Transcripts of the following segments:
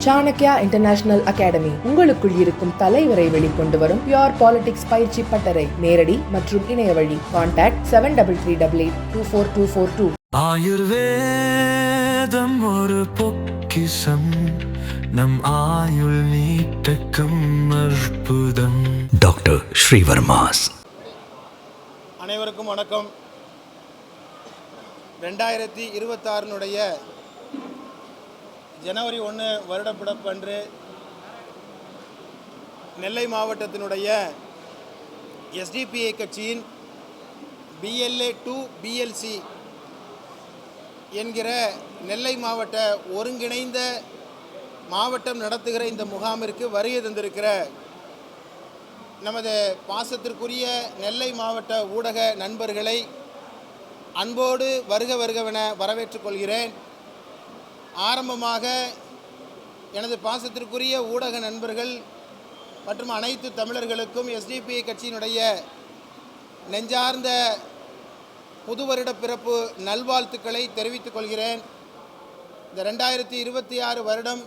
Chanakya international academy உங்களுக்குள் இருக்கும் தலைவரை வெளிக்கொண்டு வரும் பியூர் பாலிடிக்ஸ் பயிற்சி பட்டறை. நேரடி மற்றும் இணைய வழி. கான்டாக்ட் 7338824242. ஆயுர்வேதம் ஒரு பொக்கிஷம், நம் ஆயுள் நீட்டக்கும் அற்புதம். டாக்டர் ஸ்ரீவர்மாஸ். அனைவருக்கும் வணக்கம். 2026 ஜனவரி 1 வருடப்பிறப்பு அன்று நெல்லை மாவட்டத்தினுடைய எஸ்டிபிஐ கட்சியின் BLA to BLC என்கிற நெல்லை மாவட்ட ஒருங்கிணைந்த மாவட்டம் நடத்துகிற இந்த முகாமிற்கு வருகை தந்திருக்கிற நமது பாசத்திற்குரிய நெல்லை மாவட்ட ஊடக நண்பர்களை அன்போடு வருகவென வரவேற்றுக் கொள்கிறேன். ஆரம்பமாக எனது பாசத்திற்குரிய ஊடக நண்பர்கள் மற்றும் அனைத்து தமிழர்களுக்கும் SDPI கட்சியினுடைய நெஞ்சார்ந்த புது வருட பிறப்பு நல்வாழ்த்துக்களை தெரிவித்துக் கொள்கிறேன். இந்த 2026 வருடம்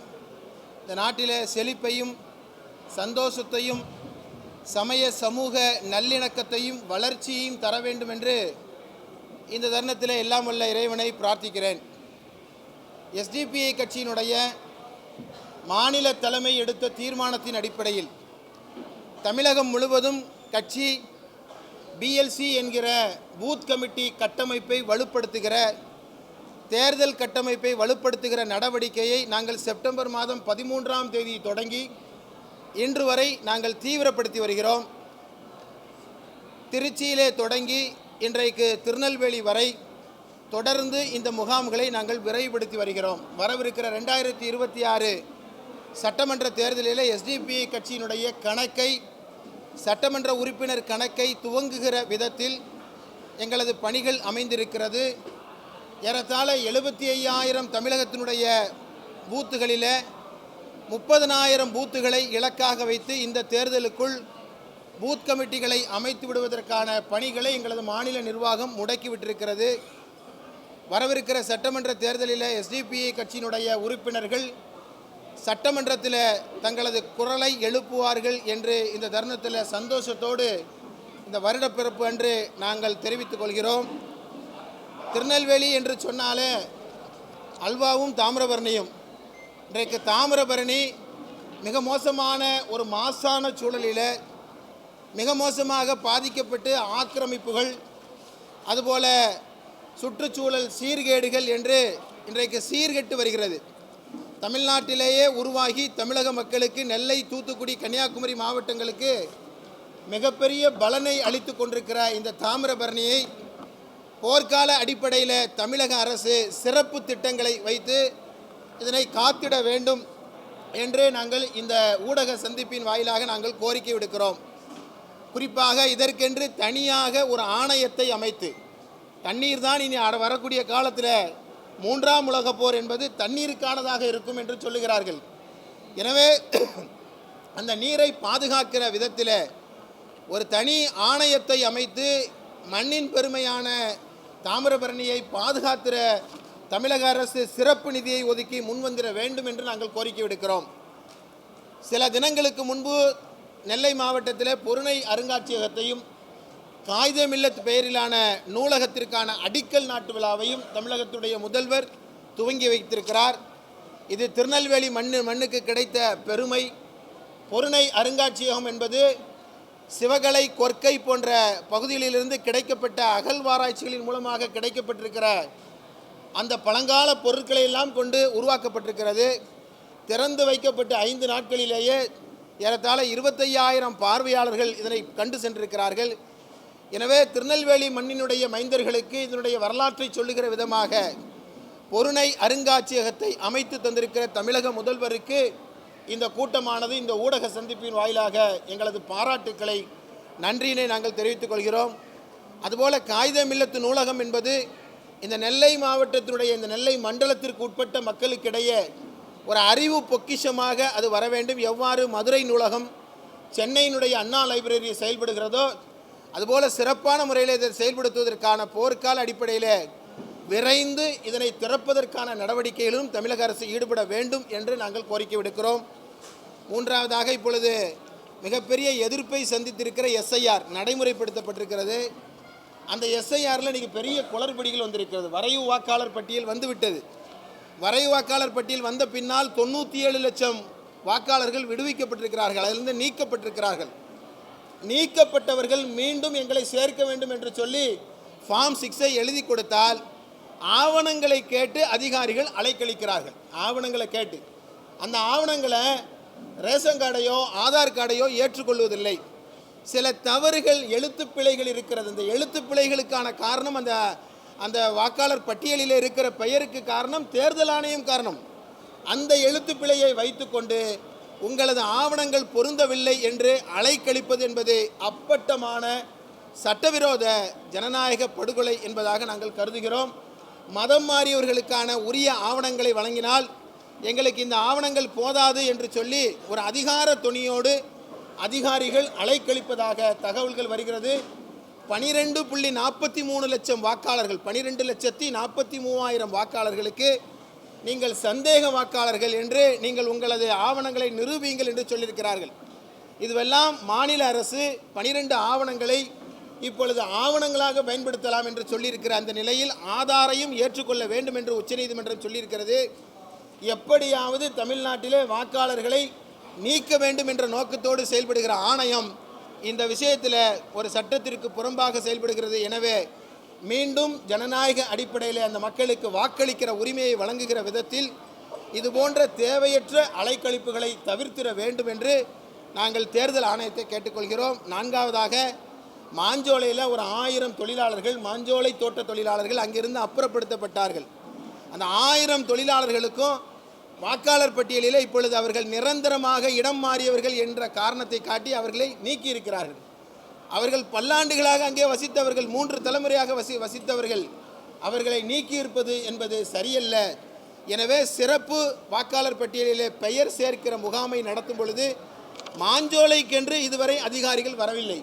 இந்த நாட்டில் செழிப்பையும் சந்தோஷத்தையும் சமய சமூக நல்லிணக்கத்தையும் வளர்ச்சியையும் தர வேண்டும் என்று இந்த தருணத்தில் எல்லாம் வல்ல இறைவனை பிரார்த்திக்கிறேன். SDPI கட்சியினுடைய மாநில தலைமை எடுத்த தீர்மானத்தின் அடிப்படையில் தமிழகம் முழுவதும் கட்சி BLC என்கிற பூத் கமிட்டி கட்டமைப்பை வலுப்படுத்துகிற தேர்தல் கட்டமைப்பை வலுப்படுத்துகிற நடவடிக்கையை நாங்கள் செப்டம்பர் மாதம் 13ஆம் தேதி தொடங்கி இன்று வரை நாங்கள் தீவிரப்படுத்தி வருகிறோம். திருச்சியிலே தொடங்கி இன்றைக்கு திருநெல்வேலி வரை தொடர்ந்து இந்த முகாம்களை நாங்கள் விரைவுபடுத்தி வருகிறோம். வரவிருக்கிற 2026 சட்டமன்ற தேர்தலில் SDPI கட்சியினுடைய கணக்கை, சட்டமன்ற உறுப்பினர் கணக்கை துவங்குகிற விதத்தில் எங்களது பணிகள் அமைந்திருக்கிறது. ஏறத்தாழ 75,000 தமிழகத்தினுடைய பூத்துகளில் 30,000 பூத்துகளை இலக்காக வைத்து இந்த தேர்தலுக்குள் பூத் கமிட்டிகளை அமைத்து விடுவதற்கான பணிகளை எங்களது மாநில நிர்வாகம் முடக்கிவிட்டிருக்கிறது. வரவிருக்கிற சட்டமன்ற தேர்தலில் SDPI கட்சியினுடைய உறுப்பினர்கள் சட்டமன்றத்தில் தங்களது குரலை எழுப்புவார்கள் என்று இந்த தருணத்தில் சந்தோஷத்தோடு இந்த வருடப்பிறப்பு அன்று நாங்கள் தெரிவித்துக் கொள்கிறோம். திருநெல்வேலி என்று சொன்னாலே அல்வாவும் தாமிரபரணியும். இன்றைக்கு தாமிரபரணி மிக மோசமான ஒரு மாசான சூழலில் மிக மோசமாக பாதிக்கப்பட்டு ஆக்கிரமிப்புகள், அதுபோல சுற்றுச்சூழல் சீர்கேடுகள் என்று இன்றைக்கு சீர்கெட்டு வருகிறது. தமிழ்நாட்டிலேயே உருவாகி தமிழக மக்களுக்கு நெல்லை, தூத்துக்குடி, கன்னியாகுமரி மாவட்டங்களுக்கு மிகப்பெரிய பலனை அளித்து கொண்டிருக்கிற இந்த தாமிரபரணியை போர்க்கால அடிப்படையில் தமிழக அரசு சிறப்பு திட்டங்களை வைத்து இதனை காத்திட வேண்டும் என்று நாங்கள் இந்த ஊடக சந்திப்பின் வாயிலாக நாங்கள் கோரிக்கை விடுக்கிறோம். குறிப்பாக இதற்கென்று தனியாக ஒரு ஆணையத்தை அமைத்து, தண்ணீர் தான் இனி வரக்கூடிய காலத்தில் 3ஆம் உலகப் போர் என்பது தண்ணீருக்கானதாக இருக்கும் என்று சொல்லுகிறார்கள். எனவே அந்த நீரை பாதுகாக்கிற விதத்தில் ஒரு தனி ஆணையத்தை அமைத்து மண்ணின் பெருமையான தாமிரபரணியை பாதுகாக்கிற தமிழக அரசு சிறப்பு நிதியை ஒதுக்கி முன்வந்திட வேண்டும் என்று நாங்கள் கோரிக்கை விடுக்கிறோம். சில தினங்களுக்கு முன்பு நெல்லை மாவட்டத்தில் பொருணை அருங்காட்சியகத்தையும் காகிதமில்லத் பெயரிலான நூலகத்திற்கான அடிக்கல் நாட்டு விழாவையும் தமிழகத்துடைய முதல்வர் துவங்கி வைத்திருக்கிறார். இது திருநெல்வேலி மண்ணுக்கு கிடைத்த பெருமை. பொருணை அருங்காட்சியகம் என்பது சிவகலை, கொற்கை போன்ற பகுதிகளிலிருந்து கிடைக்கப்பட்ட அகழ்வாராய்ச்சிகளின் மூலமாக கிடைக்கப்பட்டிருக்கிற அந்த பழங்கால பொருட்களை எல்லாம் கொண்டு உருவாக்கப்பட்டிருக்கிறது. திறந்து வைக்கப்பட்ட 5 நாட்களிலேயே ஏறத்தாழ 25,000 பார்வையாளர்கள் இதனை கண்டு சென்றிருக்கிறார்கள். எனவே திருநெல்வேலி மண்ணினுடைய மைந்தர்களுக்கு இதனுடைய வரலாற்றை சொல்லுகிற விதமாக பொருணை அருங்காட்சியகத்தை அமைத்து தந்திருக்கிற தமிழக முதல்வருக்கு இந்த கூட்டமானது இந்த ஊடக சந்திப்பின் வாயிலாக எங்களது பாராட்டுக்களை, நன்றியினை நாங்கள் தெரிவித்துக் கொள்கிறோம். அதுபோல் காகிதமில்லத்து நூலகம் என்பது இந்த நெல்லை மாவட்டத்தினுடைய, இந்த நெல்லை மண்டலத்திற்கு உட்பட்ட மக்களுக்கிடையே ஒரு அறிவு பொக்கிஷமாக அது வர வேண்டும். எவ்வாறு மதுரை நூலகம், சென்னையினுடைய அண்ணா லைப்ரரி செயல்படுகிறதோ அதுபோல் சிறப்பான முறையில் இதை செயல்படுத்துவதற்கான போர்க்கால அடிப்படையில் விரைந்து இதனை திறப்பதற்கான நடவடிக்கைகளிலும் தமிழக அரசு ஈடுபட வேண்டும் என்று நாங்கள் கோரிக்கை விடுக்கிறோம். மூன்றாவதாக, இப்பொழுது மிகப்பெரிய எதிர்ப்பை சந்தித்திருக்கிற எஸ்ஐஆர் நடைமுறைப்படுத்தப்பட்டிருக்கிறது. அந்த எஸ்ஐஆரில் இன்றைக்கி பெரிய குளறுபடிகள் வந்திருக்கிறது. வரைவு வாக்காளர் பட்டியல் வந்துவிட்டது. வரைவு வாக்காளர் பட்டியல் வந்த பின்னால் 97 லட்சம் வாக்காளர்கள் விடுவிக்கப்பட்டிருக்கிறார்கள், அதிலிருந்து நீக்கப்பட்டிருக்கிறார்கள். நீக்கப்பட்டவர்கள் மீண்டும் எங்களை சேர்க்க வேண்டும் என்று சொல்லி ஃபார்ம் 6ஐ எழுதி கொடுத்தால் ஆவணங்களை கேட்டு அதிகாரிகள் அலைக்கழிக்கிறார்கள். ஆவணங்களை கேட்டு அந்த ஆவணங்களை ரேஷன் கார்டையோ ஆதார் கார்டையோ ஏற்றுக்கொள்வதில்லை. சில தவறுகள், எழுத்து பிழைகள் இருக்கிறது. இந்த எழுத்து பிழைகளுக்கான காரணம் அந்த வாக்காளர் பட்டியலில் இருக்கிற பெயருக்கு காரணம் தேர்தல் ஆணையம் காரணம். அந்த எழுத்து பிழையை வைத்துக்கொண்டு உங்களது ஆவணங்கள் பொருந்தவில்லை என்று அலைக்கழிப்பது என்பது அப்பட்டமான சட்டவிரோத ஜனநாயக படுகொலை என்பதாக நாங்கள் கருதுகிறோம். மதம் மாறியவர்களுக்கான உரிய ஆவணங்களை வழங்கினால் எங்களுக்கு இந்த ஆவணங்கள் போதாது என்று சொல்லி ஒரு அதிகார துணியோடு அதிகாரிகள் அலைக்கழிப்பதாக தகவல்கள் வருகிறது. 12.43 லட்சம் வாக்காளர்கள், 12,43,000 வாக்காளர்களுக்கு நீங்கள் சந்தேக வாக்காளர்கள் என்று நீங்கள் உங்களது ஆவணங்களை நிரூபியுங்கள் என்று சொல்லியிருக்கிறார்கள். இதுவெல்லாம் மாநில அரசு 12 ஆவணங்களை இப்பொழுது ஆவணங்களாக பயன்படுத்தலாம் என்று சொல்லியிருக்கிற அந்த நிலையில் ஆதாரையும் ஏற்றுக்கொள்ள வேண்டும் என்று உச்சநீதிமன்றம் சொல்லியிருக்கிறது. எப்படியாவது தமிழ்நாட்டிலே வாக்காளர்களை நீக்க வேண்டும் என்ற நோக்கத்தோடு செயல்படுகிற ஆணையம் இந்த விஷயத்தில் ஒரு சட்டத்திற்கு புறம்பாக செயல்படுகிறது. எனவே மீண்டும் ஜனநாயக அடிப்படையில் அந்த மக்களுக்கு வாக்களிக்கிற உரிமையை வழங்குகிற விதத்தில் இதுபோன்ற தேவையற்ற அலைக்கழிப்புகளை தவிர்த்திட வேண்டும் என்று நாங்கள் தேர்தல் ஆணையத்தை கேட்டுக்கொள்கிறோம். நான்காவதாக, மாஞ்சோலையில் ஒரு 1000 தொழிலாளர்கள், மாஞ்சோலை தோட்ட தொழிலாளர்கள் அங்கிருந்து அப்புறப்படுத்தப்பட்டார்கள். அந்த 1000 தொழிலாளர்களுக்கும் வாக்காளர் பட்டியலில் இப்பொழுது அவர்கள் நிரந்தரமாக இடம் மாறியவர்கள் என்ற காரணத்தை காட்டி அவர்களை நீக்கியிருக்கிறார்கள். அவர்கள் பல்லாண்டுகளாக அங்கே வசித்தவர்கள், 3 தலைமுறையாக வசித்தவர்கள், அவர்களை நீக்கியிருப்பது என்பது சரியல்ல. எனவே சிறப்பு வாக்காளர் பட்டியலிலே பெயர் சேர்க்கிற முகாமை நடத்தும் பொழுது மாஞ்சோலைக்கென்று இதுவரை அதிகாரிகள் வரவில்லை.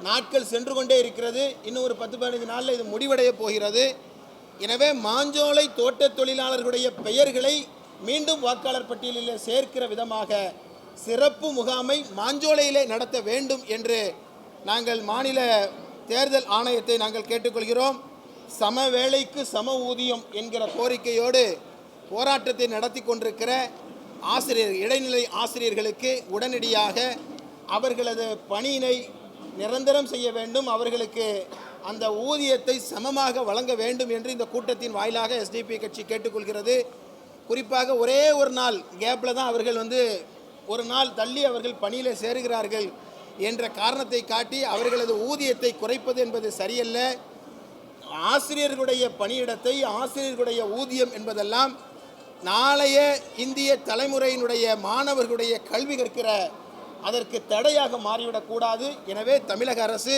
நாட்கள் சென்று கொண்டே இருக்கிறது. இன்னும் ஒரு 10-15 நாளில் இது முடிவடைய போகிறது. எனவே மாஞ்சோலை தோட்ட தொழிலாளர்களுடைய பெயர்களை மீண்டும் வாக்காளர் பட்டியலில் சேர்க்கிற விதமாக சிறப்பு முகாமை மாஞ்சோலையிலே நடத்த வேண்டும் என்று நாங்கள் மாநில தேர்தல் ஆணையத்தை நாங்கள் கேட்டுக்கொள்கிறோம். சம வேளைக்கு சம ஊதியம் என்கிற கோரிக்கையோடு போராட்டத்தை நடத்தி கொண்டிருக்கிற இடைநிலை ஆசிரியர்களுக்கு உடனடியாக அவர்களது பணியினை நிரந்தரம் செய்ய வேண்டும், அவர்களுக்கு அந்த ஊதியத்தை சமமாக வழங்க வேண்டும் என்று இந்த கூட்டத்தின் வாயிலாக எஸ்டிபி கட்சி கேட்டுக்கொள்கிறது. குறிப்பாக ஒரே ஒரு நாள் கேப்பில் தான் அவர்கள் ஒரு நாள் தள்ளி அவர்கள் பணியில் சேருகிறார்கள் என்ற காரணத்தை காட்டி அவர்களது ஊதியத்தை குறைப்பது என்பது சரியல்ல. ஆசிரியர்களுடைய பணியிடத்தை, ஆசிரியர்களுடைய ஊதியம் என்பதெல்லாம் நாளைய இந்திய தலைமுறையினுடைய மாணவர்களுடைய கல்வி கற்கிற அதற்கு தடையாக மாறிவிடக்கூடாது. எனவே தமிழக அரசு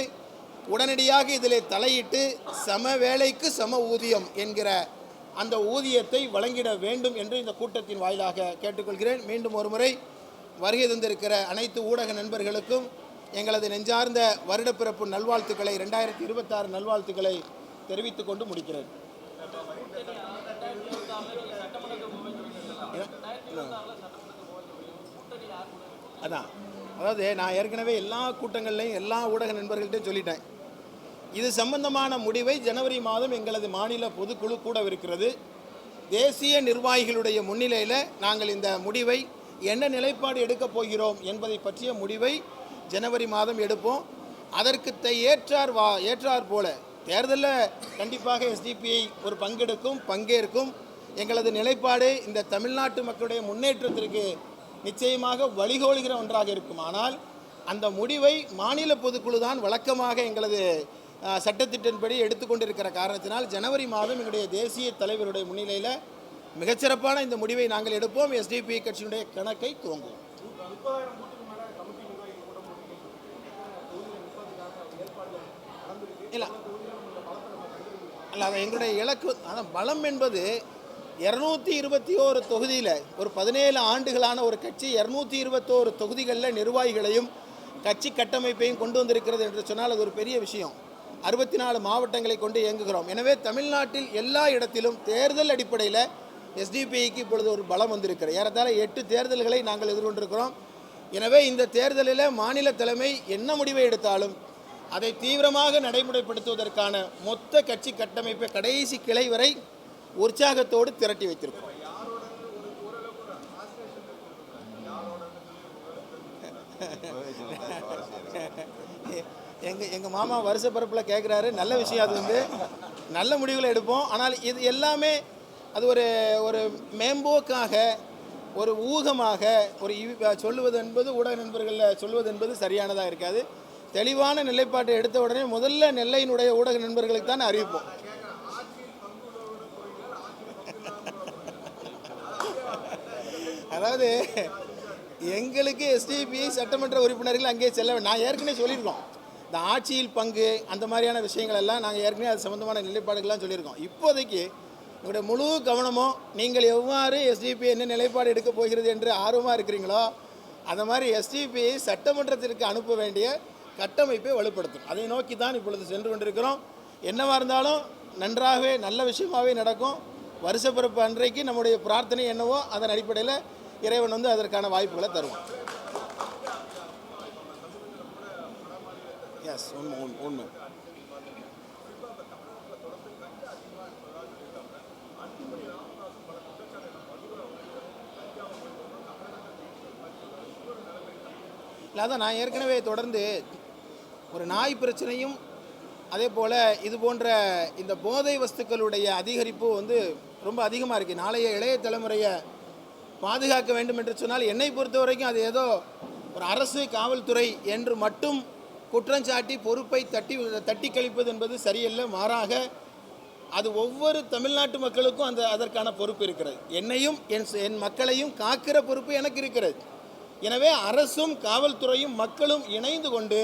உடனடியாக இதில் தலையிட்டு சம வேலைக்கு சம ஊதியம் என்கிற அந்த ஊதியத்தை வழங்கிட வேண்டும் என்று இந்த கூட்டத்தின் வாயிலாக கேட்டுக்கொள்கிறேன். மீண்டும் ஒரு முறை வருகை தந்திருக்கிற அனைத்து ஊடக நண்பர்களுக்கும் எங்களது நெஞ்சார்ந்த வருடப்பிறப்பு நல்வாழ்த்துக்களை 2026 நல்வாழ்த்துக்களை தெரிவித்துக் கொண்டு முடிக்கிறேன். அதாவது நான் ஏற்கனவே எல்லா கூட்டங்கள்லையும் எல்லா ஊடக நண்பர்கள்ட்டையும் சொல்லிட்டேன். இது சம்பந்தமான முடிவை ஜனவரி மாதம் எங்களது மாநில பொதுக்குழு கூடவிருக்கிறது. தேசிய நிர்வாகிகளுடைய முன்னிலையில் நாங்கள் இந்த முடிவை என்ன நிலைப்பாடு எடுக்கப் போகிறோம் என்பதை பற்றிய முடிவை ஜனவரி மாதம் எடுப்போம். அதற்கு ஏற்றார் போல தேர்தலில் கண்டிப்பாக எஸ்டிபிஐ ஒரு பங்கேற்கும். எங்களது நிலைப்பாடு இந்த தமிழ்நாட்டு மக்களுடைய முன்னேற்றத்திற்கு நிச்சயமாக வழிகோலுகிற ஒன்றாக இருக்கும். ஆனால் அந்த முடிவை மாநில பொதுக்குழு தான் வழக்கமாக எங்களது சட்டத்திட்டன்படி எடுத்துக்கொண்டிருக்கிற காரணத்தினால் ஜனவரி மாதம் எங்களுடைய தேசிய தலைவருடைய முன்னிலையில் மிகச்சிறப்பான இந்த முடிவை நாங்கள் எடுப்போம். எஸ்டிபி கட்சியினுடைய கணக்கை துவங்குவோம். இல்லை அது எங்களுடைய இலக்கு. அதான் பலம் என்பது 221 தொகுதியில் ஒரு 17 ஆண்டுகளான ஒரு கட்சி 221 தொகுதிகளில் நிர்வாகிகளையும் கட்சி கட்டமைப்பையும் கொண்டு வந்திருக்கிறது என்று சொன்னால் அது ஒரு பெரிய விஷயம். 64 மாவட்டங்களை கொண்டு இயங்குகிறோம். எனவே தமிழ்நாட்டில் எல்லா இடத்திலும் தேர்தல் அடிப்படையில் எஸ்டிபிஐக்கு இப்பொழுது ஒரு பலம் வந்திருக்கிறது. ஏறத்தாழ 8 தேர்தல்களை நாங்கள் எதிர்கொண்டிருக்கிறோம். எனவே இந்த தேர்தலில் மாநில தலைமை என்ன முடிவை எடுத்தாலும் அதை தீவிரமாக நடைமுறைப்படுத்துவதற்கான மொத்த கட்சி கட்டமைப்பை கடைசி கிளை வரை உற்சாகத்தோடு திரட்டி வைத்திருக்கிறோம். எங்கள் மாமா வருஷ பரப்பில் கேட்குறாரு. நல்ல விஷயம், அது வந்து நல்ல முடிவுகளை எடுப்போம். ஆனால் இது எல்லாமே அது ஒரு மேம்போக்காக, ஒரு ஊகமாக சொல்லுவது என்பது, ஊடக நண்பர்களில் சொல்வது என்பது சரியானதாக இருக்காது. தெளிவான நிலைப்பாட்டை எடுத்த உடனே முதல்ல நெல்லையினுடைய ஊடக நண்பர்களுக்கு தான் அறிவிப்போம். அதாவது எங்களுக்கு எஸ்டிபிஐ சட்டமன்ற உறுப்பினர்கள் அங்கே செல்ல, நான் ஏற்கனவே சொல்லியிருக்கோம், இந்த ஆட்சியில் பங்கு அந்த மாதிரியான விஷயங்கள் எல்லாம் நாங்கள் ஏற்கனவே அது சம்மந்தமான நிலைப்பாடுகள்லாம் சொல்லியிருக்கோம். இப்போதைக்கு உங்களுடைய முழு கவனமும் நீங்கள் எவ்வாறு எஸ்டிபிஐ என்ன நிலைப்பாடு எடுக்கப் போகிறது என்று ஆர்வமாக இருக்கிறீங்களோ அந்த மாதிரி எஸ்டிபிஐ சட்டமன்றத்திற்கு அனுப்ப வேண்டிய கட்டமைப்பை வலுப்படுத்தும். அதை நோக்கி தான் இப்பொழுது சென்று கொண்டிருக்கிறோம். என்னவாக இருந்தாலும் நன்றாகவே நல்ல விஷயமாகவே நடக்கும். வருஷப்பிறப்பு அன்றைக்கு நம்முடைய பிரார்த்தனை என்னவோ அதன் அடிப்படையில் இறைவன் வந்து அதற்கான வாய்ப்புகளை தருவான். எஸ், உண்மை. இல்லை, அதான் நான் ஏற்கனவே தொடர்ந்து ஒரு நாய் பிரச்சனையும் அதே போல் இது போன்ற இந்த போதை வஸ்துக்களுடைய அதிகரிப்பு வந்து ரொம்ப அதிகமாக இருக்குது. நாளைய இளைய தலைமுறையை பாதுகாக்க வேண்டும் என்று சொன்னால் என்னை பொறுத்த வரைக்கும் அது ஏதோ ஒரு அரசு காவல்துறை என்று மட்டும் குற்றஞ்சாட்டி பொறுப்பை தட்டி கழிப்பது என்பது சரியல்ல. மாறாக அது ஒவ்வொரு தமிழ்நாட்டு மக்களுக்கும் அதற்கான பொறுப்பு இருக்கிறது. என்னையும் என் மக்களையும் காக்கிற பொறுப்பு எனக்கு இருக்கிறது. எனவே அரசும் காவல்துறையும் மக்களும் இணைந்து கொண்டு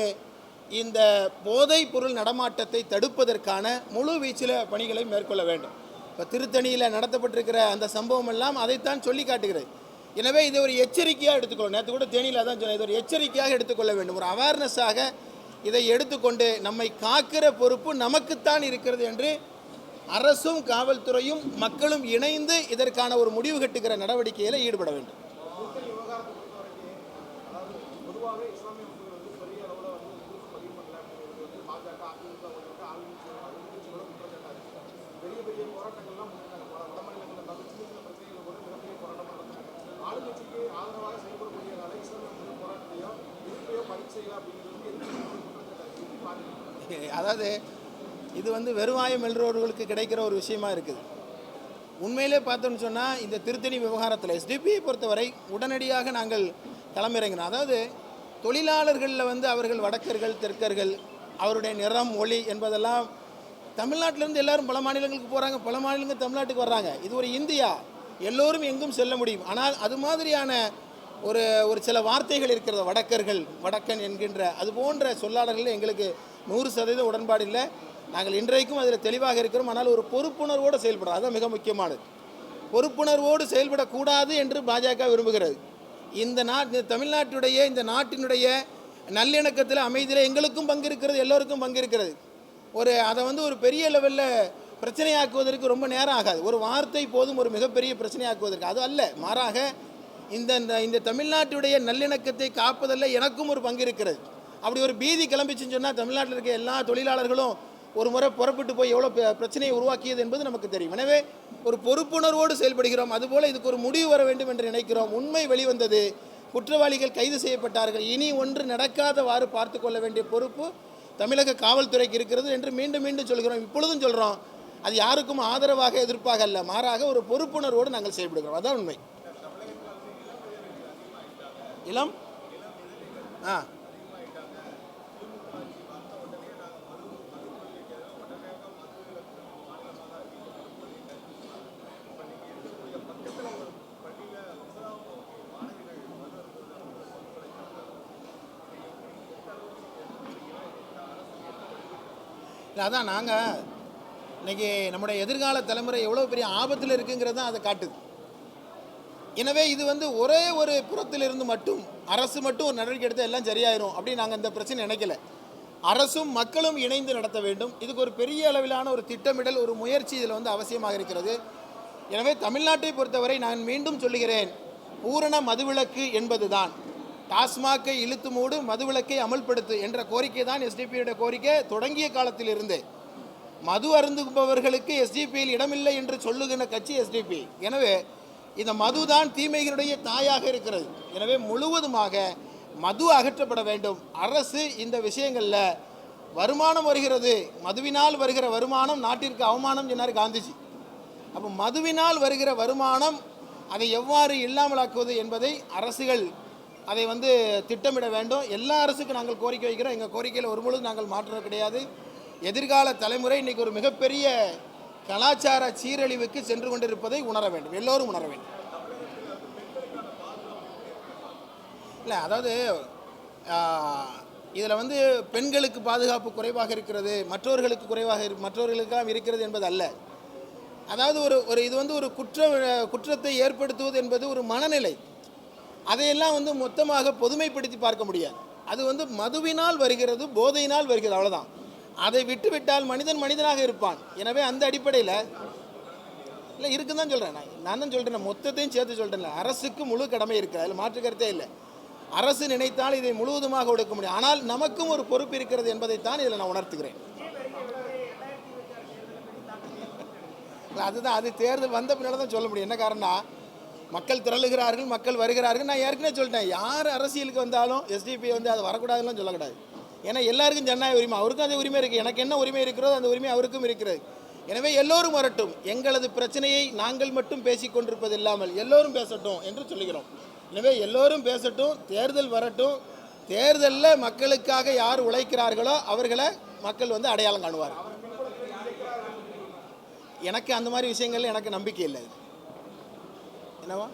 இந்த போதைப் பொருள் நடமாட்டத்தை தடுப்பதற்கான முழு வீச்சில் பணிகளை மேற்கொள்ள வேண்டும். இப்போ திருத்தணியில் நடத்தப்பட்டிருக்கிற அந்த சம்பவம் எல்லாம் அதைத்தான் சொல்லி காட்டுகிறது. எனவே இதை ஒரு எச்சரிக்கையாக எடுத்துக்கொள்ளும். நேற்று கூட தேனியில் தான் சொன்னேன், இது ஒரு எச்சரிக்கையாக எடுத்துக்கொள்ள வேண்டும். ஒரு அவேர்னஸாக இதை எடுத்துக்கொண்டு நம்மை காக்கிற பொறுப்பு நமக்குத்தான் இருக்கிறது என்று அரசும் காவல்துறையும் மக்களும் இணைந்து இதற்கான ஒரு முடிவு கட்டுகிற நடவடிக்கையில் ஈடுபட வேண்டும். அதாவது இது வந்து வெறுவாயம் எழுறவர்களுக்கு கிடைக்கிற ஒரு விஷயமா இருக்குது. உண்மையிலே பார்த்தோம்னு சொன்னால் இந்த திருத்தணி விவகாரத்தில் எஸ்டிபியை பொறுத்தவரை உடனடியாக நாங்கள் களமிறங்கினோம். அதாவது தொழிலாளர்களில் வந்து அவர்கள் வடக்கர்கள் தெற்கர்கள் அவருடைய நிறம் ஒளி என்பதெல்லாம் தமிழ்நாட்டிலேருந்து எல்லாரும் பல மாநிலங்களுக்கு போகிறாங்க, பல மாநிலங்கள் தமிழ்நாட்டுக்கு வர்றாங்க. இது ஒரு இந்தியா, எல்லோரும் எங்கும் செல்ல முடியும். ஆனால் அது மாதிரியான ஒரு சில வார்த்தைகள் இருக்கிறது. வடக்கன் என்கின்ற அது போன்ற சொல்லாடல்கள் எங்களுக்கு 100% உடன்பாடு இல்லை. நாங்கள் இன்றைக்கும் அதில் தெளிவாக இருக்கிறோம். ஆனால் ஒரு பொறுப்புணர்வோடு செயல்படுறோம். அதுதான் மிக முக்கியமானது. பொறுப்புணர்வோடு செயல்படக்கூடாது என்று பாஜக விரும்புகிறது. இந்த தமிழ்நாட்டுடைய இந்த நாட்டினுடைய நல்லிணக்கத்தில் அமைதியில் எங்களுக்கும் பங்கு இருக்கிறது, எல்லோருக்கும் பங்கு இருக்கிறது. அதை வந்து ஒரு பெரிய லெவலில் பிரச்சனையாக்குவதற்கு ரொம்ப நேரம் ஆகாது. ஒரு வார்த்தை போதும் ஒரு மிகப்பெரிய பிரச்சனையாக்குவதற்கு. அது அல்ல, மாறாக இந்த தமிழ்நாட்டுடைய நல்லிணக்கத்தை காப்பதில் எனக்கும் ஒரு பங்கு இருக்கிறது. அப்படி ஒரு பீதி கிளம்பிச்சுன்னு சொன்னால் தமிழ்நாட்டில் இருக்க எல்லா தொழிலாளர்களும் ஒரு முறை புறப்பட்டு போய் எவ்வளோ பிரச்சனையை உருவாக்கியது என்பது நமக்கு தெரியும். எனவே ஒரு பொறுப்புணர்வோடு செயல்படுகிறோம். அதுபோல் இதுக்கு ஒரு முடிவு வர வேண்டும் என்று நினைக்கிறோம். உண்மை வெளிவந்தது, குற்றவாளிகள் கைது செய்யப்பட்டார்கள். இனி ஒன்று நடக்காதவாறு பார்த்து கொள்ள வேண்டிய பொறுப்பு தமிழக காவல்துறைக்கு இருக்கிறது என்று மீண்டும் மீண்டும் சொல்கிறோம். இப்பொழுதும் சொல்கிறோம். அது யாருக்கும் ஆதரவாக எதிர்ப்பாக அல்ல, மாறாக ஒரு பொறுப்புணர்வோடு நாங்கள் செயல்படுகிறோம். அதான் உண்மை. இளம் அதான் நாங்கள் இன்றைக்கி நம்முடைய எதிர்கால தலைமுறை எவ்வளோ பெரிய ஆபத்தில் இருக்குங்கிறது தான் அதை காட்டுது. எனவே இது வந்து ஒரே ஒரு புறத்திலிருந்து மட்டும் அரசு மட்டும் ஒரு நடவடிக்கை எடுத்தால் எல்லாம் சரியாயிரும் அப்படின்னு நாங்கள் இந்த பிரச்சனை நினைக்கல. அரசும் மக்களும் இணைந்து நடத்த வேண்டும். இதுக்கு ஒரு பெரிய அளவிலான ஒரு திட்டமிடல், ஒரு முயற்சி இதில் வந்து அவசியமாக இருக்கிறது. எனவே தமிழ்நாட்டை பொறுத்தவரை நான் மீண்டும் சொல்லுகிறேன், பூரண மதுவிலக்கு என்பதுதான். டாஸ்மாகை இழுத்து மூடு, மதுவிலக்கை அமல்படுத்து என்ற கோரிக்கை தான் எஸ்டிபியுடைய கோரிக்கை தொடங்கிய காலத்திலிருந்து. மது அருந்துபவர்களுக்கு எஸ்டிபியில் இடமில்லை என்று சொல்லுகின்ற கட்சி எஸ்டிபி. எனவே இந்த மதுதான் தீமைகளுடைய தாயாக இருக்கிறது. எனவே முழுவதுமாக மது அகற்றப்பட வேண்டும். அரசு இந்த விஷயங்களில் வருமானம் வருகிறது, மதுவினால் வருகிற வருமானம் நாட்டிற்கு அவமானம் சொன்னார் காந்திஜி. அப்போ மதுவினால் வருகிற வருமானம் அதை எவ்வாறு இல்லாமலாக்குவது என்பதை அரசுகள் அதை வந்து திட்டமிட வேண்டும். எல்லா அரசுக்கும் நாங்கள் கோரிக்கை வைக்கிறோம். எங்கள் கோரிக்கையில் ஒருபொழுது நாங்கள் மாற்றம் கிடையாது. எதிர்கால தலைமுறை இன்றைக்கி ஒரு மிகப்பெரிய கலாச்சார சீரழிவுக்கு சென்று கொண்டிருப்பதை உணர வேண்டும், எல்லோரும் உணர வேண்டும். இல்லை, அதாவது இதில் வந்து பெண்களுக்கு பாதுகாப்பு குறைவாக இருக்கிறது, மற்றவர்களுக்கெல்லாம் இருக்கிறது என்பது அல்ல. அதாவது ஒரு இது வந்து ஒரு குற்றத்தை ஏற்படுத்துவது என்பது ஒரு மனநிலை. அதையெல்லாம் வந்து மொத்தமாக பொதுமைப்படுத்தி பார்க்க முடியாது. அது வந்து மதுவினால் வருகிறது, போதையினால் வருகிறது, அவ்வளோதான். அதை விட்டுவிட்டால் மனிதன் மனிதனாக இருப்பான். எனவே அந்த அடிப்படையில் இல்லை இருக்குன்னு தான் சொல்கிறேன். நான் தான் சொல்கிறேன், மொத்தத்தையும் சேர்த்து சொல்கிறேன்ல, அரசுக்கு முழு கடமை இருக்குது, அதில் மாற்று கருத்தே இல்லை. அரசு நினைத்தால் இதை முழுவதுமாக ஒடுக்க முடியும். ஆனால் நமக்கும் ஒரு பொறுப்பு இருக்கிறது என்பதைத்தான் இதில் நான் உணர்த்துகிறேன். அதுதான், அது தேர்தல் வந்த பின்னால் தான் சொல்ல முடியும். என்ன காரணம், மக்கள் திரளுகிறார்கள், மக்கள் வருகிறார்கள். நான் ஏற்கனவே சொல்லிட்டேன், யார் அரசியலுக்கு வந்தாலும் எஸ்டிபி வந்து அது வரக்கூடாதுன்னு சொல்லக்கூடாது. ஏன்னா எல்லாருக்கும் ஜனநாயக உரிமை, அவருக்கும் அந்த உரிமை இருக்குது, எனக்கு என்ன உரிமை இருக்கிறதோ அந்த உரிமை அவருக்கும் இருக்கிறது. எனவே எல்லோரும் வரட்டும், எங்களது பிரச்சனையை நாங்கள் மட்டும் பேசி கொண்டிருப்பது இல்லாமல் எல்லோரும் பேசட்டும் என்று சொல்லுகிறோம். எனவே எல்லோரும் பேசட்டும், தேர்தல் வரட்டும். தேர்தலில் மக்களுக்காக யார் உழைக்கிறார்களோ அவர்களை மக்கள் வந்து அடையாளம் காணுவார். எனக்கு அந்த மாதிரி விஷயங்கள்ல எனக்கு நம்பிக்கை இல்லை. என்னவா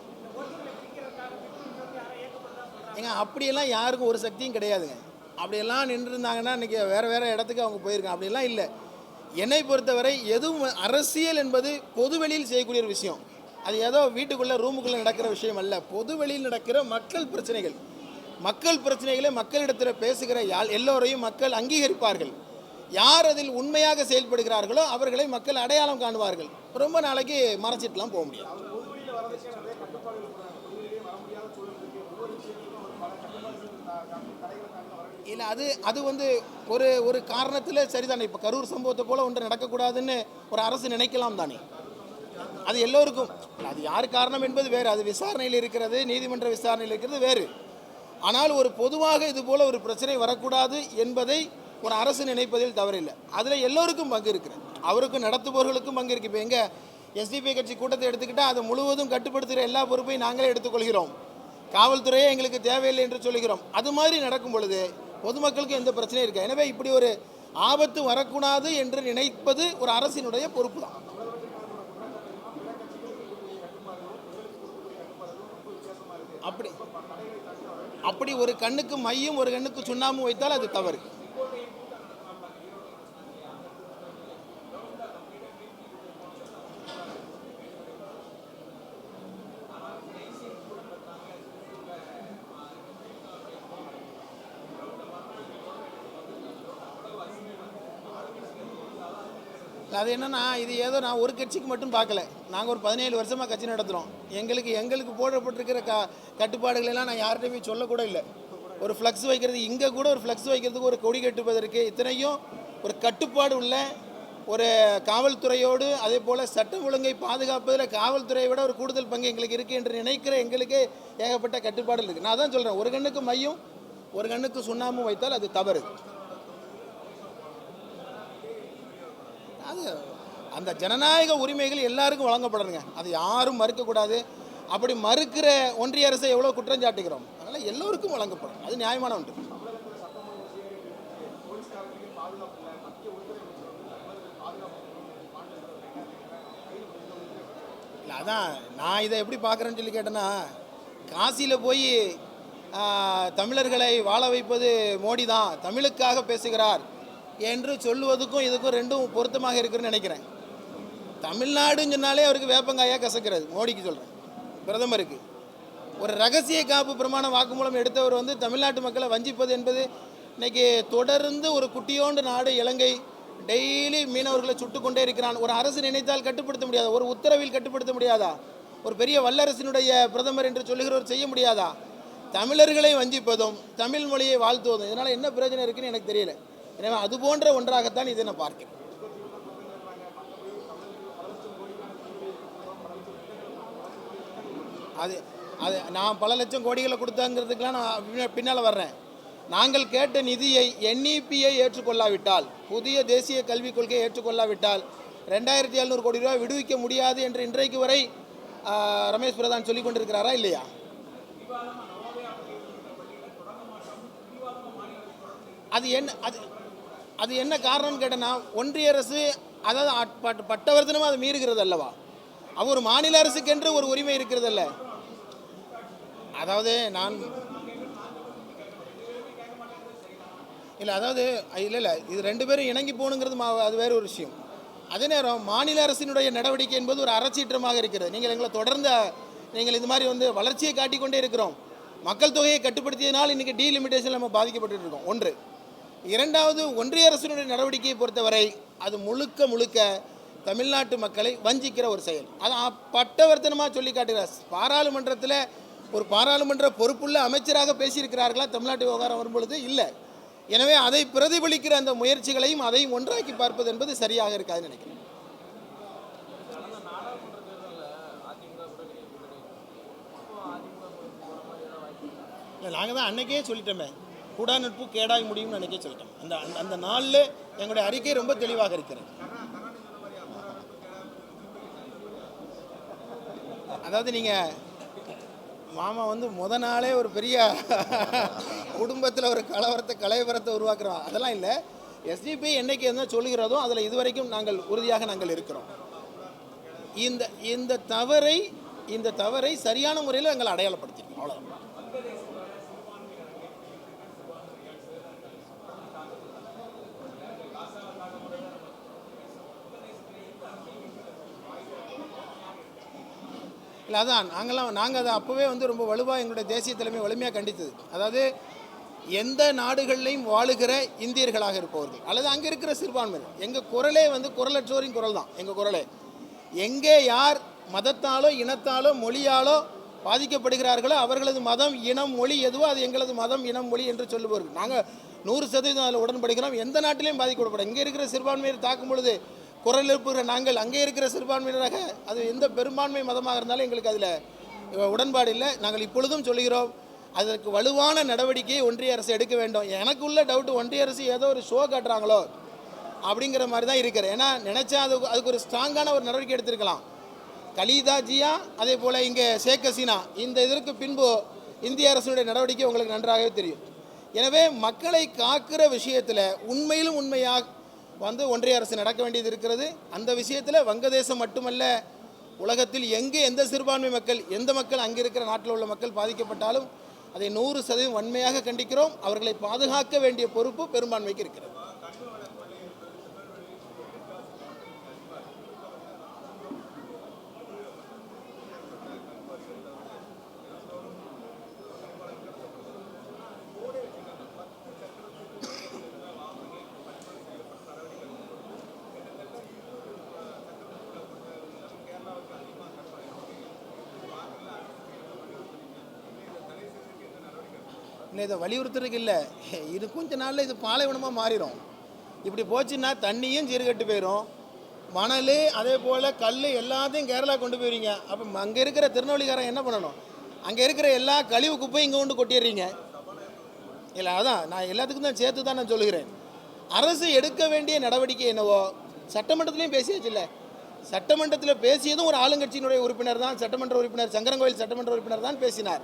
ஏங்க, அப்படியெல்லாம் யாருக்கும் ஒரு சக்தியும் கிடையாதுங்க. அப்படியெல்லாம் நின்றுருந்தாங்கன்னா இன்றைக்கி வேறு இடத்துக்கு அவங்க போயிருக்காங்க. அப்படியெல்லாம் இல்லை. என்னை பொறுத்தவரை எதுவும் அரசியல் என்பது பொதுவெளியில் செய்யக்கூடிய ஒரு விஷயம். அது ஏதோ வீட்டுக்குள்ளே ரூமுக்குள்ளே நடக்கிற விஷயம் அல்ல. பொதுவெளியில் நடக்கிற மக்கள் பிரச்சனைகளை மக்களிடத்தில் பேசுகிற எல்லோரையும் மக்கள் அங்கீகரிப்பார்கள். யார் அதில் உண்மையாக செயல்படுகிறார்களோ அவர்களை மக்கள் அடையாளம் காணுவார்கள். ரொம்ப நாளைக்கு மறைச்சிட்டுலாம் போக முடியாது. இல்லை, அது வந்து ஒரு காரணத்தில் சரிதானே. இப்போ கரூர் சம்பவத்தை போல் ஒன்று நடக்கக்கூடாதுன்னு ஒரு அரசு நினைக்கலாம் தானே. அது எல்லோருக்கும், அது யார் காரணம் என்பது வேறு, அது விசாரணையில் இருக்கிறது, நீதிமன்ற விசாரணையில் இருக்கிறது வேறு. ஆனால் ஒரு பொதுவாக இது போல் ஒரு பிரச்சனை வரக்கூடாது என்பதை ஒரு அரசு நினைப்பதில் தவறில்லை. அதில் எல்லோருக்கும் பங்கு இருக்குது, அவருக்கும் நடத்துபவர்களுக்கும் பங்கு இருக்குது. இப்போ எங்கள் எஸ்டிபி கட்சி கூட்டத்தை எடுத்துக்கிட்டால் அதை முழுவதும் கட்டுப்படுத்துகிற எல்லா பொறுப்பையும் நாங்களே எடுத்துக்கொள்கிறோம். காவல்துறையே எங்களுக்கு தேவையில்லை என்று சொல்லுகிறோம். அது மாதிரி நடக்கும் பொழுது பொதுமக்களுக்கு எந்த பிரச்சனையும் இருக்குது. எனவே இப்படி ஒரு ஆபத்து வரக்கூடாது என்று நினைப்பது ஒரு அரசினுடைய பொறுப்பு தான். அப்படி ஒரு கண்ணுக்கு மையும் ஒரு கண்ணுக்கு சுண்ணாமும் வைத்தால் அது தவறு. அது என்னன்னா, இது ஏதோ நான் ஒரு கட்சிக்கு மட்டும் பார்க்கல. நாங்கள் ஒரு 17 வருஷமாக கட்சி நடத்துகிறோம். எங்களுக்கு போடப்பட்டிருக்கிற கட்டுப்பாடுகளெல்லாம் நான் யார்கிட்டையுமே சொல்லக்கூட இல்லை. ஒரு ஃப்ளக்ஸ் வைக்கிறது, இங்கே கூட ஒரு ஃப்ளக்ஸ் வைக்கிறதுக்கு, ஒரு கொடி கட்டுவதற்கு, இத்தனையும் ஒரு கட்டுப்பாடு உள்ள ஒரு காவல்துறையோடு, அதே போல் சட்டம் ஒழுங்கை பாதுகாப்பதில் காவல்துறையை விட ஒரு கூடுதல் பங்கு எங்களுக்கு இருக்குது என்று நினைக்கிற எங்களுக்கே ஏகப்பட்ட கட்டுப்பாடுகள் இருக்குது. நான் தான் சொல்கிறேன், ஒரு கண்ணுக்கு மையும் ஒரு கண்ணுக்கு சுண்ணாமும் வைத்தால் அது தவறு. அது அந்த ஜனநாயக உரிமைகள் எல்லாருக்கும் வழங்கப்படணுங்க. அது யாரும் மறுக்கக்கூடாது. அப்படி மறுக்கிற ஒன்றிய அரசை எவ்வளோ குற்றம் சாட்டுகிறோம். அதனால் எல்லோருக்கும் வழங்கப்படும், அது நியாயமான ஒன்று. இல்லை, அதான் நான் இதை எப்படி பார்க்குறேன்னு சொல்லி கேட்டேன்னா, காசியில் போய் தமிழர்களை வாழ வைப்பது மோடி தான், தமிழுக்காக பேசுகிறார் என்று சொல்லுவதுக்கும் இதுக்கும் ரெண்டும் பொருத்தமாக இருக்குன்னு நினைக்கிறேன். தமிழ்நாடுன்னு சொன்னாலே அவருக்கு வேப்பங்காயாக கசக்கிறது. மோடிக்கு சொல்கிறேன், பிரதமருக்கு ஒரு ரகசிய காப்பு பிரமாண வாக்குமூலம் எடுத்தவர் வந்து தமிழ்நாட்டு மக்களை வஞ்சிப்பது என்பது இன்றைக்கி தொடர்ந்து ஒரு குட்டியோண்டு நாடு இலங்கை டெய்லி மீனவர்களை சுட்டுக்கொண்டே இருக்கிறான். ஒரு அரசு நினைத்தால் கட்டுப்படுத்த முடியாதா? ஒரு உத்தரவில் கட்டுப்படுத்த முடியாதா? ஒரு பெரிய வல்லரசினுடைய பிரதமர் என்று சொல்லுகிறவர் செய்ய முடியாதா? தமிழர்களை வஞ்சிப்பதும் தமிழ் மொழியை வாழ்த்துவதும் இதனால் என்ன பிரயோஜனம் இருக்குன்னு எனக்கு தெரியல. எனவே அது போன்ற ஒன்றாகத்தான் இதை நான் பார்க்கிறேன். அது அது நான் பல லட்சம் கோடிகளை கொடுத்தாங்கிறதுக்கெலாம் நான் பின்னால் வர்றேன். நாங்கள் கேட்ட நிதியை NEP-யை ஏற்றுக்கொள்ளாவிட்டால், புதிய தேசிய கல்விக் கொள்கையை ஏற்றுக்கொள்ளாவிட்டால் 2700 கோடி ரூபாய் விடுவிக்க முடியாது என்று இன்றைக்கு வரை ரமேஷ் பிரதான் சொல்லிக் கொண்டிருக்கிறாரா இல்லையா? அது என்ன காரணம்னு கேட்டேன்னா, ஒன்றிய அரசு அதாவது பட்டவர்த்தனமாக அதை மீறுகிறது அல்லவா? அவர் மாநில அரசுக்கென்று ஒரு உரிமை இருக்கிறது அல்ல. அதாவது நான் இல்லை இது ரெண்டு பேரும் இணங்கி போகணுங்கிறது அது வேறு ஒரு விஷயம். அதே நேரம் மாநில அரசினுடைய நடவடிக்கை என்பது ஒரு அறச்சீற்றமாக இருக்கிறது. நீங்கள் எங்களை தொடர்ந்து நீங்கள் இது மாதிரி வளர்ச்சியை காட்டிக்கொண்டே இருக்கிறோம். மக்கள் தொகையை கட்டுப்படுத்தியதனால் இன்றைக்கி டீலிமிட்டேஷன் நம்ம பாதிக்கப்பட்டு இருக்கோம். ஒன்று. இரண்டாவது, ஒன்றிய அரசினுடைய நடவடிக்கையை பொறுத்தவரை அது முழுக்க தமிழ்நாட்டு மக்களை வஞ்சிக்கிற ஒரு செயல். அது பட்டவர்த்தனமாக சொல்லி காட்டுகிறார். பாராளுமன்றத்தில் ஒரு பாராளுமன்ற பொறுப்புள்ள அமைச்சராக பேசியிருக்கிறார்களா தமிழ்நாட்டு விவகாரம் வரும்பொழுது? இல்லை. எனவே அதை பிரதிபலிக்கிற அந்த முயற்சிகளையும் அதையும் ஒன்றாக்கி பார்ப்பது என்பது சரியாக இருக்காதுன்னு நினைக்கிறேன். இல்லை, நாங்கள் தான் அன்னைக்கே சொல்லிட்டோமே, கூடா நட்பு கேடாய் முடியும்னு அன்றைக்கே சொல்லிட்டோம். அந்த நாளில் எங்களுடைய அறிக்கை ரொம்ப தெளிவாக இருக்கிறது. அதாவது நீங்கள் மாமா முத நாளே ஒரு பெரிய குடும்பத்தில் ஒரு கலவரத்தை உருவாக்குறோம், அதெல்லாம் இல்லை. SDP என்னைக்கு என்ன சொல்லுகிறதோ அதில் இதுவரைக்கும் நாங்கள் உறுதியாக நாங்கள் இருக்கிறோம். இந்த தவறை சரியான முறையில் நாங்கள் அடையாளப்படுத்திருக்கோம், அவ்வளோதான். இல்லை, அதான் நாங்கள் அதை அப்போவே ரொம்ப வலுவாக எங்களுடைய தேசிய தலைமை வலிமையாக கண்டித்தது. அதாவது எந்த நாடுகளிலையும் வாழுகிற இந்தியர்களாக இருப்பவர்கள் அல்லது அங்கே இருக்கிற சிறுபான்மையினர், எங்கள் குரலே குரலற்றோரின் குரல் தான் எங்கள் குரலே. எங்கே யார் மதத்தாலோ இனத்தாலோ மொழியாலோ பாதிக்கப்படுகிறார்களோ அவர்களது மதம் இனம் மொழி எதுவோ அது எங்களது மதம் இனம் மொழி என்று சொல்லுவார்கள். நாங்கள் 100% அதில் உடன்படுகிறோம். எந்த நாட்டிலையும் பாதிக்கப்படப்படும். இங்கே இருக்கிற சிறுபான்மையினர் தாக்கும் பொழுது குரல் எழுப்புகிற நாங்கள் அங்கே இருக்கிற சிறுபான்மையினராக அது எந்த பெரும்பான்மை மதமாக இருந்தாலும் எங்களுக்கு அதில் உடன்பாடு இல்லை. நாங்கள் இப்பொழுதும் சொல்கிறோம், அதற்கு வலுவான நடவடிக்கையை ஒன்றிய அரசு எடுக்க வேண்டும். எனக்கு உள்ள டவுட்டு, ஒன்றிய அரசு ஏதோ ஒரு ஷோ காட்டுறாங்களோ அப்படிங்கிற மாதிரி தான் இருக்கிறேன். ஏன்னா நினச்சா அதுக்கு ஒரு ஸ்ட்ராங்கான ஒரு நடவடிக்கை எடுத்திருக்கலாம். கலீதா ஜியா, அதே போல் இங்கே ஷேக் ஹசீனா, இந்த இதற்கு பின்பு இந்திய அரசுடைய நடவடிக்கை உங்களுக்கு நன்றாகவே தெரியும். எனவே மக்களை காக்கிற விஷயத்தில் உண்மையிலும் உண்மையாக ஒன்றிய அரசு நடக்க வேண்டியது இருக்கிறது. அந்த விஷயத்தில் வங்கதேசம் மட்டுமல்ல, உலகத்தில் எங்கே எந்த சிறுபான்மை மக்கள், எந்த மக்கள் அங்கே இருக்கிற நாட்டில் உள்ள மக்கள் பாதிக்கப்பட்டாலும் அதை 100% வன்மையாக கண்டிக்கிறோம். அவர்களை பாதுகாக்க வேண்டிய பொறுப்பு பெரும்பான்மைக்கு இருக்கிறது. இல்லை, இதை வலியுறுத்துறதுக்கு இல்லை, இது கொஞ்ச நாளில் இது பாலைவனமாக மாறிடும். இப்படி போச்சுன்னா தண்ணியும் சீர்கட்டு போயிடும், மணல் அதே போல் கல் எல்லாத்தையும் கேரளா கொண்டு போயிடுவீங்க. அப்போ அங்கே இருக்கிற திருநெல்வேலிக்காரன் என்ன பண்ணணும்? அங்கே இருக்கிற எல்லா கழிவு குப்பையும் இங்கே கொண்டு கொட்டிடுறீங்க. இல்லை, அதான் நான் எல்லாத்துக்கும் தான் சேர்த்து தான் நான் சொல்லுகிறேன். அரசு எடுக்க வேண்டிய நடவடிக்கை என்னவோ சட்டமன்றத்துலேயும் பேசியாச்சு. இல்லை, சட்டமன்றத்தில் பேசியதும் ஒரு ஆளுங்கட்சியினுடைய உறுப்பினர் தான், சட்டமன்ற உறுப்பினர் சங்கரங்கோயில் சட்டமன்ற உறுப்பினர் தான் பேசினார்.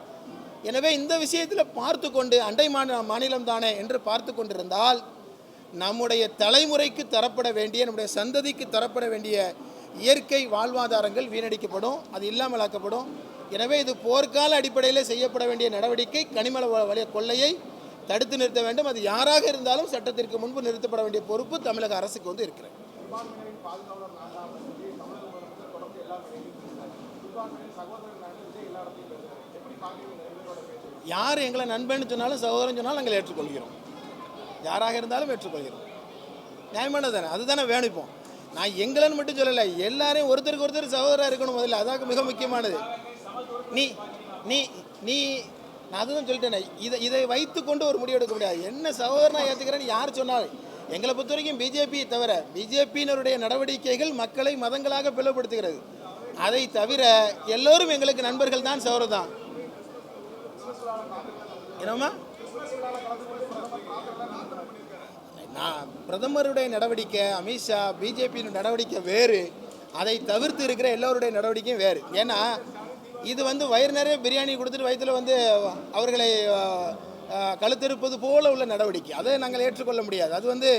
எனவே இந்த விஷயத்தில் பார்த்து கொண்டு அண்டை மாநிலம் தானே என்று பார்த்து கொண்டிருந்தால் நம்முடைய தலைமுறைக்கு தரப்பட வேண்டிய, நம்முடைய சந்ததிக்கு தரப்பட வேண்டிய இயற்கை வாழ்வாதாரங்கள் வீணடிக்கப்படும், அது இல்லாமல் ஆக்கப்படும். எனவே இது போர்க்கால அடிப்படையில் செய்யப்பட வேண்டிய நடவடிக்கை. கனிம கொள்ளையை தடுத்து நிறுத்த வேண்டும். அது யாராக இருந்தாலும் சட்டத்திற்கு முன்பு நிறுத்தப்பட வேண்டிய பொறுப்பு தமிழக அரசுக்கு இருக்கிறது. யார் எங்களை நண்பன்னு சொன்னாலும் சகோதரன் சொன்னாலும் நாங்கள் ஏற்றுக்கொள்கிறோம். யாராக இருந்தாலும் ஏற்றுக்கொள்கிறோம். நியாயமானது தானே, அதுதானே வேணும். இப்போ நான் எங்களன்னு மட்டும் சொல்லலை, எல்லாரையும் ஒருத்தருக்கு ஒருத்தர் சகோதரராக இருக்கணும் முதல்ல, அதாக மிக முக்கியமானது. நீ நீ நீ நான் அதுதான் சொல்லிட்டேனே, இதை வைத்து கொண்டு ஒரு முடிவு எடுக்க முடியாது. என்ன சகோதரனா ஏற்றுக்கிறேன்னு யார் சொன்னாலும் எங்களை பொறுத்த வரைக்கும் பிஜேபி தவிர பிஜேபியினருடைய நடவடிக்கைகள் மக்களை மதங்களாக பிளவுபடுத்துகிறது. அதை தவிர எல்லோரும் எங்களுக்கு நண்பர்கள் தான், சகோதரர் தான். என்னம்மா நான் பிரதமருடைய நடவடிக்கை, அமித்ஷா பிஜேபியின் நடவடிக்கை வேறு, அதை தவிர்த்து இருக்கிற எல்லோருடைய நடவடிக்கையும் வேறு. ஏன்னா இது வயிறு நிறைய பிரியாணி கொடுத்துட்டு வயிற்றில் அவர்களை கழுத்தெடுப்பது போல உள்ள நடவடிக்கை. அதை நாங்கள் ஏற்றுக்கொள்ள முடியாது. அது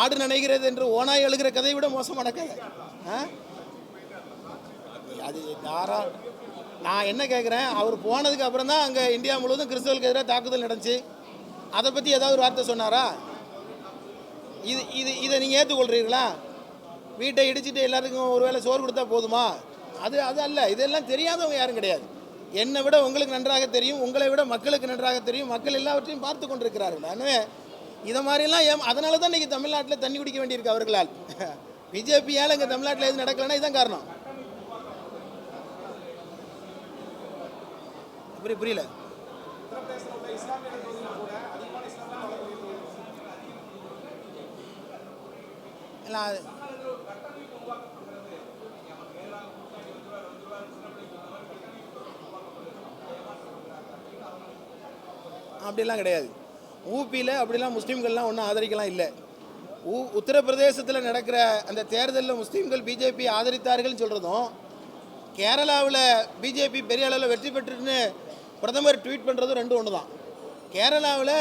ஆடு நனைகிறது என்று ஓனாய் எழுகிற கதையை விட மோசமான கதை. அது நான் என்ன கேட்குறேன், அவர் போனதுக்கு அப்புறம் தான் அங்கே இந்தியா முழுவதும் கிறிஸ்தவர்களுக்கு எதிராக தாக்குதல் நடந்துச்சு. அதை பற்றி ஏதாவது ஒரு வார்த்தை சொன்னாரா? இதை நீங்கள் ஏற்றுக்கொள்கிறீர்களா? வீட்டை இடிச்சிட்டு எல்லாருக்கும் ஒரு வேளை சோறு கொடுத்தா போதுமா? அது அல்ல. இதெல்லாம் தெரியாதவங்க யாரும் கிடையாது. என்னை விட உங்களுக்கு நன்றாக தெரியும், உங்களை விட மக்களுக்கு நன்றாக தெரியும். மக்கள் எல்லாவற்றையும் பார்த்து கொண்டிருக்கிறார்கள். எனவே இதை மாதிரிலாம் அதனால தான் இன்றைக்கி தமிழ்நாட்டில் தண்ணி குடிக்க வேண்டியிருக்கு அவர்களால். பிஜேபியால் இங்கே தமிழ்நாட்டில் எதுவும் நடக்கலைன்னா இதுதான் காரணம். புரியல. இல்லை அப்படிலாம் கிடையாது. ஊபியில் அப்படிலாம் முஸ்லீம்கள்லாம் ஒன்றும் ஆதரிக்கலாம் இல்லை. உத்தரப்பிரதேசத்தில் நடக்கிற அந்த தேர்தலில் முஸ்லீம்கள் பிஜேபி ஆதரித்தார்கள்னு சொல்கிறதும், கேரளாவில் பிஜேபி பெரிய அளவில் வெற்றி பெற்றுன்னு பிரதமர் ட்வீட் பண்ணுறதும் ரெண்டும் ஒன்று தான். கேரளாவில்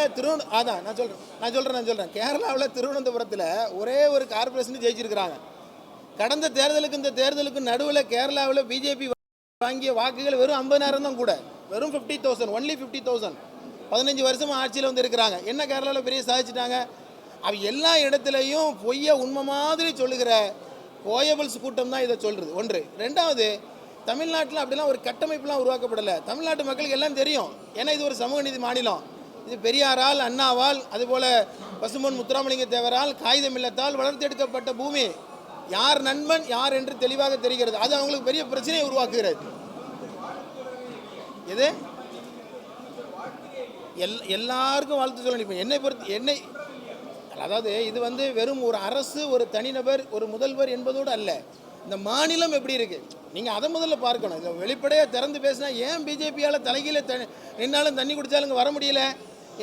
அதான் நான் சொல்கிறேன் கேரளாவில் திருவனந்தபுரத்தில் ஒரே ஒரு கார்பரேஷன் ஜெயிச்சிருக்கிறாங்க. கடந்த தேர்தலுக்கு இந்த தேர்தலுக்கு நடுவில் கேரளாவில் பிஜேபி வாங்கிய வாக்குகள் வெறும் 50,000 தான், கூட வெறும் 50,000, ஒன்லி 50,000. 15 வருஷமாக ஆட்சியில் இருக்கிறாங்க. என்ன கேரளாவில் பெரிய சாதிச்சிட்டாங்க? அவ எல்லா இடத்துலையும் பொய்ய உண்மை மாதிரி சொல்லுகிற கோயபிள்ஸ் கூட்டம் தான் இதை சொல்கிறது. ஒன்று. ரெண்டாவது, தமிழ்நாட்டில் அப்படிலாம் ஒரு கட்டமைப்புலாம் உருவாக்கப்படலை. தமிழ்நாட்டு மக்களுக்கு எல்லாம் தெரியும். ஏன்னா இது ஒரு சமூக நீதி மாநிலம். இது பெரியாரால், அண்ணாவால், அதுபோல் பசும்பொன் முத்துராமலிங்க தேவரால், காகிதம் இல்லத்தால் வளர்த்தெடுக்கப்பட்ட பூமி. யார் நண்பன் யார் என்று தெளிவாக தெரிகிறது. அது அவங்களுக்கு பெரிய பிரச்சனையை உருவாக்குகிறது. இது எல்லாருக்கும் வாழ்த்து சொல்ல நினைப்பேன். என்னை அதாவது இது வெறும் ஒரு அரசு, ஒரு தனிநபர், ஒரு முதல்வர் என்பதோடு அல்ல. இந்த மாநிலம் எப்படி இருக்குது நீங்கள் அதை முதல்ல பார்க்கணும். இதை வெளிப்படையாக திறந்து பேசினா, ஏன் பிஜேபியால் தலைகீழ நின்னாலும் தண்ணி குடித்தாலும் இங்கே வர முடியல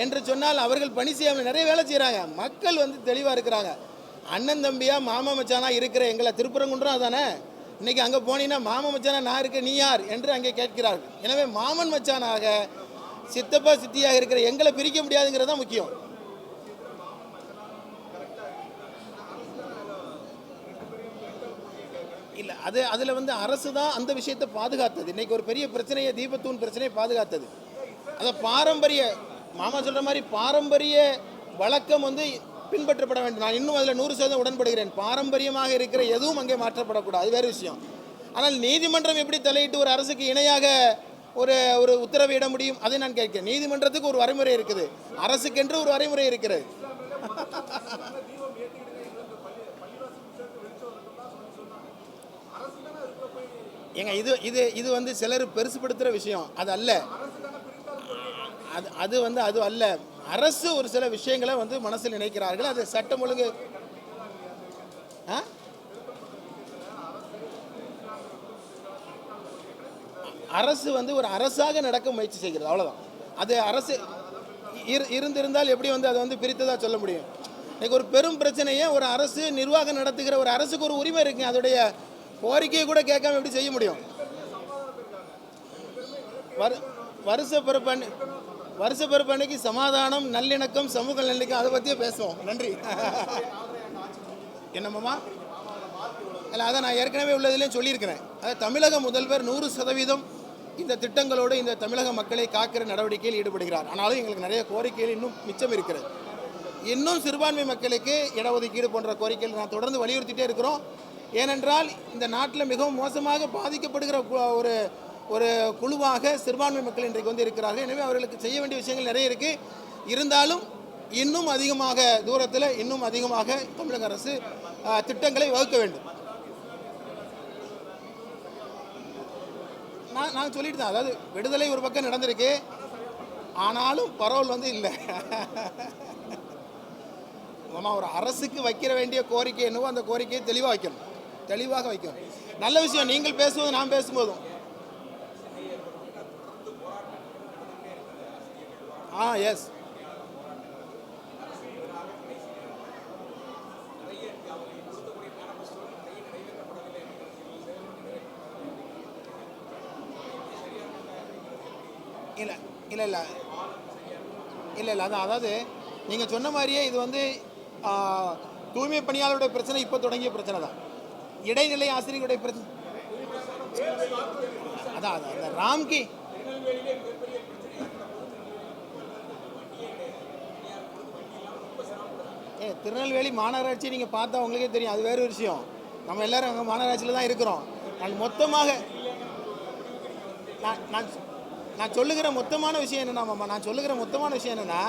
என்று சொன்னால், அவர்கள் பணி செய்யாமல் நிறைய வேலை செய்கிறாங்க. மக்கள் தெளிவாக இருக்கிறாங்க. அண்ணன் தம்பியா மாமா மச்சானா இருக்கிற எங்களை திருப்பரங்குன்றம் அதானே. இன்றைக்கி அங்கே போனீங்கன்னா மாமா மச்சானா நான் இருக்கேன், நீ யார் என்று அங்கே கேட்கிறார்கள். எனவே மாமன் மச்சானாக, சித்தப்பா சித்தியாக இருக்கிற எங்களை பிரிக்க முடியாதுங்கிறது தான் முக்கியம். இல்லை அதில் அரசு தான் அந்த விஷயத்தை பாதுகாத்தது. இன்றைக்கி ஒரு பெரிய பிரச்சனையை, தீபத்தூன் பிரச்சனையை பாதுகாத்தது. அதை பாரம்பரிய மாமா சொல்கிற மாதிரி பாரம்பரிய வழக்கம் பின்பற்றப்பட வேண்டும். நான் இன்னும் அதில் 100% உடன்படுகிறேன். பாரம்பரியமாக இருக்கிற எதுவும் அங்கே மாற்றப்படக்கூடாது, அது வேறு விஷயம். ஆனால் நீதிமன்றம் எப்படி தலையிட்டு ஒரு அரசுக்கு இணையாக ஒரு ஒரு உத்தரவு இட முடியும், அதை நான் கேட்கிறேன். நீதிமன்றத்துக்கு ஒரு வரைமுறை இருக்குது, அரசுக்கென்று ஒரு வரைமுறை இருக்கிறது. ஏங்க இது சிலர் பெருசுப்படுத்துகிற விஷயம், அது அல்ல. அது அல்ல. அரசு ஒரு சில விஷயங்களை மனசில் நினைக்கிறார்கள். அது சட்டம் ஒழுங்கு அரசு ஒரு அரசாக நடக்க முயற்சி செய்கிறது, அவ்வளோதான். அது அரசு இருந்திருந்தால் எப்படி அதை பிரித்ததாக சொல்ல முடியும்? இன்னைக்கு ஒரு பெரும் பிரச்சனையை ஒரு அரசு நிர்வாகம் நடத்துகிற ஒரு அரசுக்கு ஒரு உரிமை இருக்குங்க. அதோடைய கோரிக்கையை கூட கேட்காம எப்படி செய்ய முடியும்? வருஷப்பிறப்பு அன்னைக்கு சமாதானம், நல்லிணக்கம், சமூக நல்லிணக்கம், அதை பற்றியே பேசுவோம். நன்றி. என்னம்மா இல்லை, அதை நான் ஏற்கனவே உள்ளதுலேயும் சொல்லியிருக்கிறேன். அதை தமிழக முதல்வர் 100% இந்த திட்டங்களோடு இந்த தமிழக மக்களை காக்கிற நடவடிக்கையில் ஈடுபடுகிறார். ஆனாலும் எங்களுக்கு நிறைய கோரிக்கைகள் இன்னும் மிச்சம் இருக்கிறது. இன்னும் சிறுபான்மை மக்களுக்கு இடஒதுக்கீடு போன்ற கோரிக்கைகள் நான் தொடர்ந்து வலியுறுத்திட்டே இருக்கிறோம். ஏனென்றால் இந்த நாட்டில் மிகவும் மோசமாக பாதிக்கப்படுகிற ஒரு குழுவாக சிறுபான்மை மக்கள் இன்றைக்கு இருக்கிறார்கள். எனவே அவர்களுக்கு செய்ய வேண்டிய விஷயங்கள் நிறைய இருக்குது. இருந்தாலும் இன்னும் அதிகமாக தூரத்தில் இன்னும் அதிகமாக தமிழக அரசு திட்டங்களை வகுக்க வேண்டும். நான் சொல்லிட்டு தான், அதாவது விடுதலை ஒரு பக்கம் நடந்திருக்கு, ஆனாலும் பரவல் இல்லை. நம்ம ஒரு அரசுக்கு வைக்கிற வேண்டிய கோரிக்கை என்னவோ அந்த கோரிக்கையை தெளிவாக வைக்கணும். நல்ல விஷயம் நீங்கள் பேசும்போது நான் பேசும்போதும். எஸ், இல்லை அதாவது நீங்கள் சொன்ன மாதிரியே இது தூய்மை பணியாளருடைய பிரச்சனை இப்போ தொடங்கிய பிரச்சனை தான். இடைநிலை ஆசிரியர்களுடைய பிரச்சனை அதான் அந்த ராம்கி திருநெல்வேலி மாநகராட்சி நீங்கள் பார்த்தா உங்களுக்கே தெரியும், அது வேறு விஷயம். நம்ம எல்லாரும் அங்கே மாநகராட்சியில் தான் இருக்கிறோம். நான் மொத்தமாக நான் சொல்லுகிற மொத்தமான விஷயம் என்னென்னா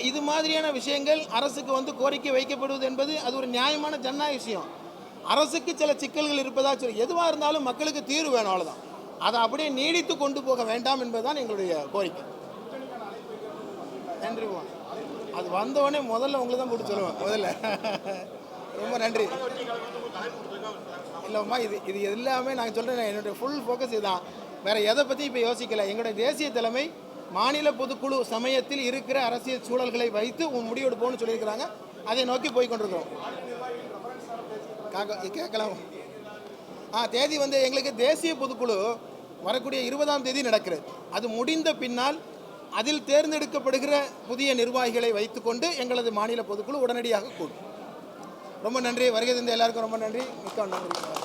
இது மாதிரியான விஷயங்கள் அரசுக்கு கோரிக்கை வைக்கப்படுவது என்பது அது ஒரு நியாயமான ஜனநாயக விஷயம். அரசுக்கு சில சிக்கல்கள் இருப்பதாக சொல்லி எதுவாக இருந்தாலும் மக்களுக்கு தீர்வு வேணும், அவ்வளோதான். அதை அப்படியே நீடித்து கொண்டு போக வேண்டாம் என்பதுதான் எங்களுடைய கோரிக்கை. நன்றிமா. அது வந்தவொடனே முதல்ல உங்களுக்கு தான் போட்டு சொல்லுவேன். முதல்ல ரொம்ப நன்றி. இல்லைம்மா, இது எல்லாமே நாங்கள் சொல்கிறேன், என்னுடைய ஃபுல் ஃபோக்கஸ் இதுதான். வேறு எதை பற்றி இப்போ யோசிக்கலை. எங்களுடைய தேசிய தலைமை மாநில பொதுக்குழு சமயத்தில் இருக்கிற அரசியல் சூழல்களை வைத்து முடிவெடுப்போம்னு சொல்லியிருக்கிறாங்க. அதை நோக்கி போய் கொண்டிருக்கிறோம். கேட்கலாம். தேதி எங்களுக்கு தேசிய பொதுக்குழு வரக்கூடிய 20ஆம் தேதி நடக்கிறது. அது முடிந்த பின்னால் அதில் தேர்ந்தெடுக்கப்படுகிற புதிய நிர்வாகிகளை வைத்துக்கொண்டு எங்களது மாநில பொதுக்குழு உடனடியாக கூடும். ரொம்ப நன்றி. வருகை தந்த எல்லாருக்கும் ரொம்ப நன்றி. மிக்க நன்றி.